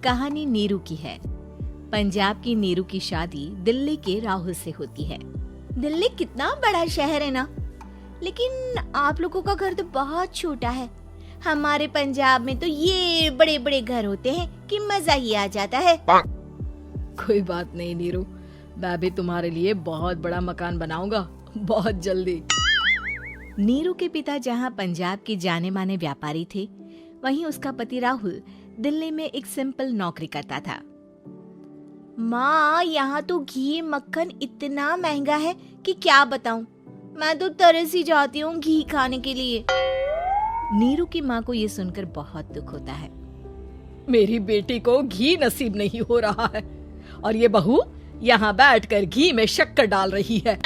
कहानी नीरू की है। पंजाब की नीरू की शादी दिल्ली के राहुल से होती है। दिल्ली कितना बड़ा शहर है ना, लेकिन आप लोगों का घर तो बहुत छोटा है। हमारे पंजाब में तो ये बड़े बड़े घर होते हैं कि मजा ही आ जाता है। कोई बात नहीं नीरू, मैं भी तुम्हारे लिए बहुत बड़ा मकान बनाऊंगा बहुत जल्दी। नीरू के पिता जहाँ पंजाब के जाने माने व्यापारी थे, वहीं उसका पति राहुल दिल्ली में एक सिंपल नौकरी करता था। माँ, यहाँ तो घी मक्खन इतना महंगा है कि क्या बताऊं। मैं तो तरस ही जाती हूँ घी खाने के लिए। नीरू की माँ को ये सुनकर बहुत दुख होता है। मेरी बेटी को घी नसीब नहीं हो रहा है और ये बहू यहाँ बैठकर घी में शक्कर डाल रही है।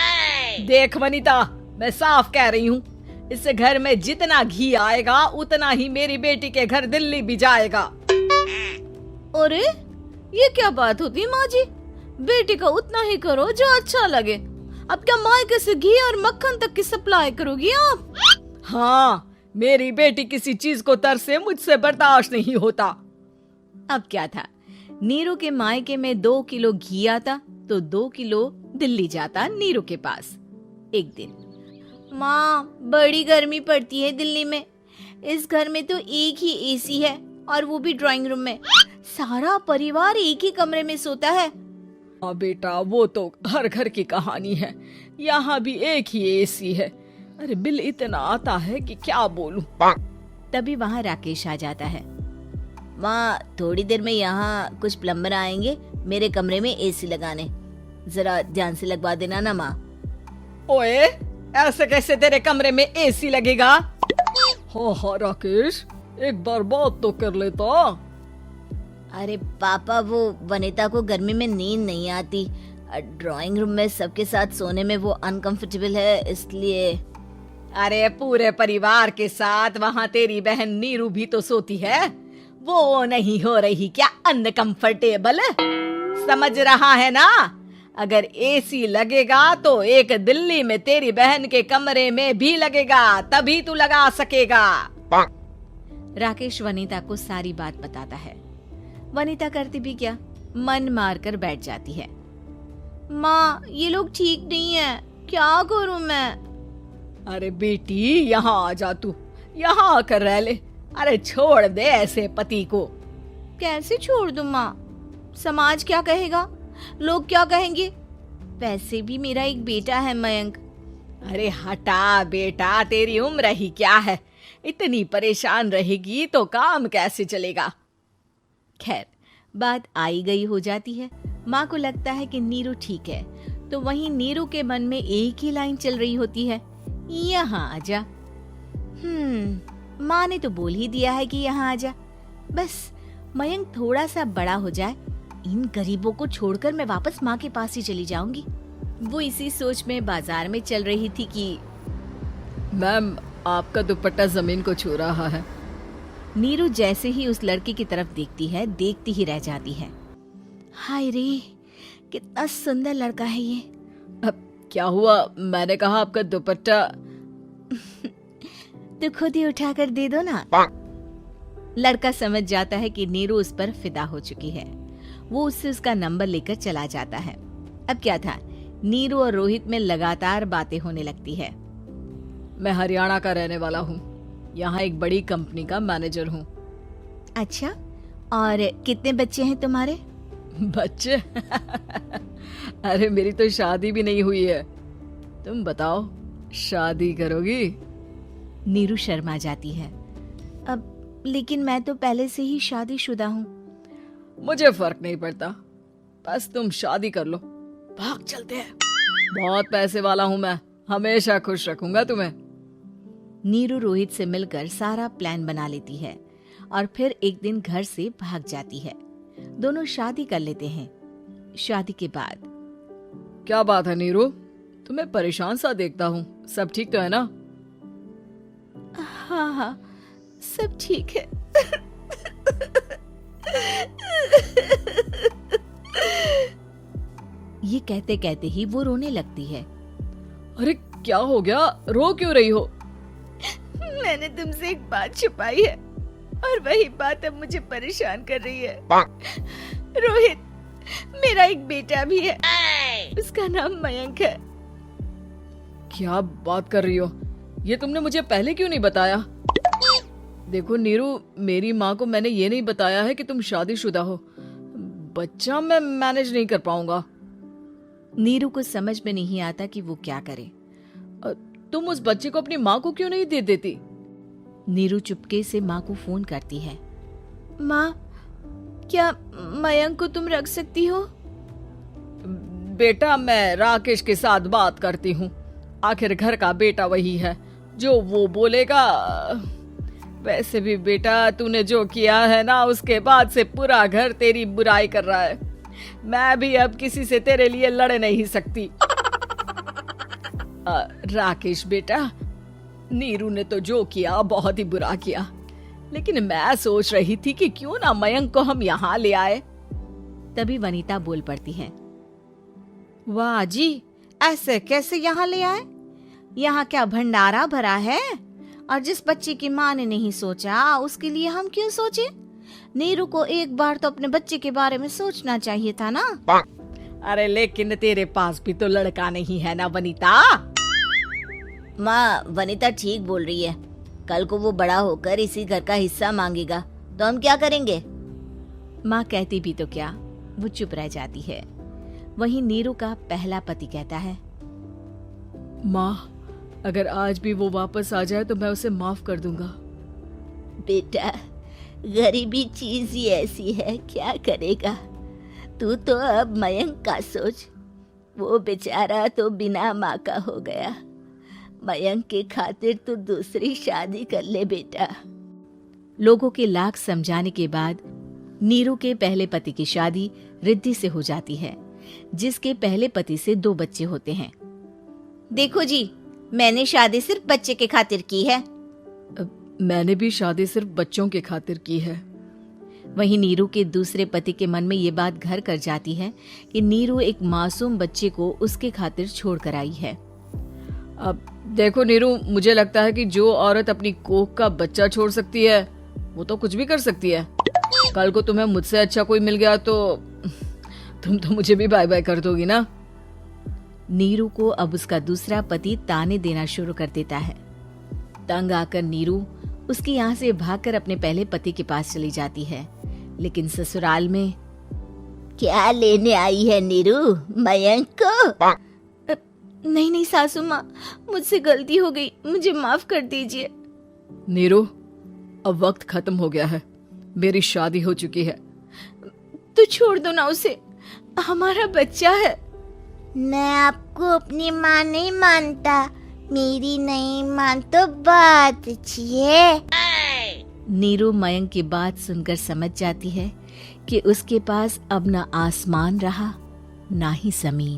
देख वनिता, मैं साफ कह रही हूँ, इस घर में जितना घी आएगा उतना ही मेरी बेटी के घर दिल्ली भी जाएगा। अरे ये क्या बात होती है माँ जी? बेटी का उतना ही करो जो अच्छा लगे। अब क्या मायके से घी और मक्खन तक की सप्लाई करोगी आप? हाँ, मेरी बेटी किसी चीज को तरसे मुझसे बर्दाश्त नहीं होता। अब क्या था, नीरू के मायके में 2 किलो घी आता तो 2 किलो दिल्ली जाता नीरू के पास। एक दिन, माँ बड़ी गर्मी पड़ती है दिल्ली में। इस घर में तो एक ही एसी है और वो भी ड्राइंग रूम में। सारा परिवार एक ही कमरे में सोता है। हाँ बेटा, वो तो हर घर की कहानी है। यहाँ भी एक ही एसी है। अरे बिल इतना आता है कि क्या बोलूं। तभी वहाँ राकेश आ जाता है। माँ, थोड़ी देर में यहाँ कुछ प्लम्बर आएंगे मेरे कमरे में एसी लगाने। जरा ध्यान से लगवा देना ना माँ। ओए, ऐसे कैसे तेरे कमरे में एसी लगेगा? हाँ राकेश, एक बार बात तो कर लेता। अरे पापा, वो वनिता को गर्मी में नींद नहीं आती। ड्राइंग रूम में सबके साथ सोने में वो अनकंफर्टेबल है, इसलिए। अरे पूरे परिवार के साथ वहाँ तेरी बहन नीरू भी तो सोती है। वो नहीं हो रही क्या अनकंफर्टेबल? समझ रहा है ना? अगर एसी लगेगा तो एक दिल्ली में तेरी बहन के कमरे में भी लगेगा, तभी तू लगा सकेगा। राकेश वनिता को सारी बात बताता है। वनिता करती भी क्या, मन मारकर बैठ जाती है। माँ, ये लोग ठीक नहीं है, क्या करूं मैं? अरे बेटी, यहाँ आ जा, तू यहाँ आकर रह ले। अरे छोड़ दे ऐसे पति को। कैसे छोड़ दूं माँ? समाज क्या कहेगा, लोग क्या कहेंगे? वैसे भी मेरा एक बेटा है मयंक। अरे हटा बेटा, तेरी उम्र ही क्या है, इतनी परेशान रहेगी तो काम कैसे चलेगा। खैर, बात आई गई हो जाती है। माँ को लगता है कि नीरू ठीक है, तो वहीं नीरू के मन में एक ही लाइन चल रही होती है, यहाँ आजा। माँ ने तो बोल ही दिया है कि यहाँ आजा। बस मयंक थोड़ा सा बड़ा हो जाए, इन गरीबों को छोड़कर मैं वापस माँ के पास ही चली जाऊंगी। वो इसी सोच में बाजार में चल रही थी कि मैम, आपका दुपट्टा जमीन को छू रहा है। नीरू जैसे ही उस लड़की की तरफ देखती है, देखती ही रह जाती है। हाय रे, कितना सुंदर लड़का है ये। अब क्या हुआ? मैंने कहा आपका दुपट्टा। तो खुद ही उठाकर दे दो ना। लड़का समझ जाता है कि नीरू उस पर फिदा हो चुकी है। वो उससे उसका नंबर लेकर चला जाता है। अब क्या था, नीरू और रोहित में लगातार बातें होने लगती है। मैं हरियाणा का रहने वाला हूँ, यहाँ एक बड़ी कंपनी का मैनेजर हूँ। अच्छा, और कितने बच्चे हैं तुम्हारे? बच्चे? अरे मेरी तो शादी भी नहीं हुई है। तुम बताओ, शादी करोगी? नीरू शर्मा जाती है। अब लेकिन मैं तो पहले से ही शादीशुदा हूँ। मुझे फर्क नहीं पड़ता, बस तुम शादी कर लो, भाग चलते हैं। बहुत पैसे वाला हूँ मैं, हमेशा खुश रखूंगा तुम्हें। नीरू रोहित से मिलकर सारा प्लान बना लेती है और फिर एक दिन घर से भाग जाती है। दोनों शादी कर लेते हैं। शादी के बाद, क्या बात है नीरू, तुम्हें परेशान सा देखता हूँ, सब ठीक तो है ना? हाँ हाँ, सब ठीक है। ये कहते कहते ही वो रोने लगती है। अरे क्या हो गया, रो क्यों रही हो? मैंने तुमसे एक बात छुपाई है। और वही बात अब मुझे परेशान कर रही है। रोहित, मेरा एक बेटा भी है, उसका नाम मयंक है। क्या बात कर रही हो? ये तुमने मुझे पहले क्यों नहीं बताया? देखो नीरू, मेरी माँ को मैंने ये नहीं बताया है कि तुम शादीशुदा हो। बच्चा मैं मैनेज नहीं कर पाऊंगा। नीरू को समझ में नहीं आता कि वो क्या करे। तुम उस बच्चे को अपनी माँ को क्यों नहीं दे देती? नीरू चुपके से माँ को फोन करती है। माँ, क्या मयंक को तुम रख सकती हो? बेटा, मैं राकेश के साथ बात करती हूँ। आखिर घर का बेटा वही है, जो वो बोलेगा। वैसे भी बेटा, तूने जो किया है ना, उसके बाद से पूरा घर तेरी बुराई कर रहा है। मैं भी अब किसी से तेरे लिए लड़ नहीं सकती। राकेश बेटा, नीरू ने तो जो किया बहुत ही बुरा किया, लेकिन मैं सोच रही थी कि क्यों ना मयंक को हम यहाँ ले आए। तभी वनीता बोल पड़ती है। वाह जी, ऐसे कैसे यहाँ ले आए? यहाँ क्या भंडारा भरा है? और जिस बच्चे की माँ ने नहीं सोचा, उसके लिए हम क्यों सोचे? नीरू को एक बार तो अपने बच्चे के बारे में सोचना चाहिए था ना। अरे लेकिन तेरे पास भी तो लड़का नहीं है ना वनीता। माँ, वनीता ठीक बोल रही है। कल को वो बड़ा होकर इसी घर का हिस्सा मांगेगा तो हम क्या करेंगे? माँ कहती भी तो क्या, वो चुप रह जाती है। वहीं नीरू का पहला पति कहता है। माँ, अगर आज भी वो वापस आ जाए तो मैं उसे माफ कर दूंगा। बेटा, गरीबी चीज ही ऐसी है, क्या करेगा? तू तो अब मयंक का सोच। वो बेचारा तो बिना माँ का हो गया। मयंक के खातिर तू दूसरी शादी कर ले बेटा। लोगों के लाख समझाने के बाद नीरू के पहले पति की शादी रिद्धि से हो जाती है, जिसके पहले पति से 2 बच्चे होते हैं। देखो जी, मैंने शादी सिर्फ बच्चे के खातिर की है। मैंने भी शादी सिर्फ बच्चों के खातिर की है। वहीं नीरू के दूसरे पति के मन में ये बात घर कर जाती है कि नीरू एक मासूम बच्चे को उसके खातिर छोड़ कर आई है। अब देखो नीरू, मुझे लगता है कि जो औरत अपनी कोख का बच्चा छोड़ सकती है, वो तो कुछ भी कर सकती है। कल को तुम्हें मुझसे अच्छा कोई मिल गया तो तुम तो मुझे भी बाय बाय कर दोगी ना। नीरू को अब उसका दूसरा पति ताने देना शुरू कर देता है। तंग आकर नीरू उसके यहाँ से भागकर अपने पहले पति के पास चली जाती है, लेकिन ससुराल में क्या लेने आई है नीरू, मयंक को? नहीं नहीं सासू माँ, मुझसे गलती हो गई, मुझे माफ कर दीजिए। नीरू, अब वक्त खत्म हो गया है, मेरी शादी हो चुकी है। तो छोड़ दो ना उसे, हमारा बच्चा है। मैं आपको अपनी माँ नहीं मानता, मेरी नहीं मान तो बात अच्छी है। नीरू मयंक की बात सुनकर समझ जाती है कि उसके पास अब न आसमान रहा, ना ही जमीन।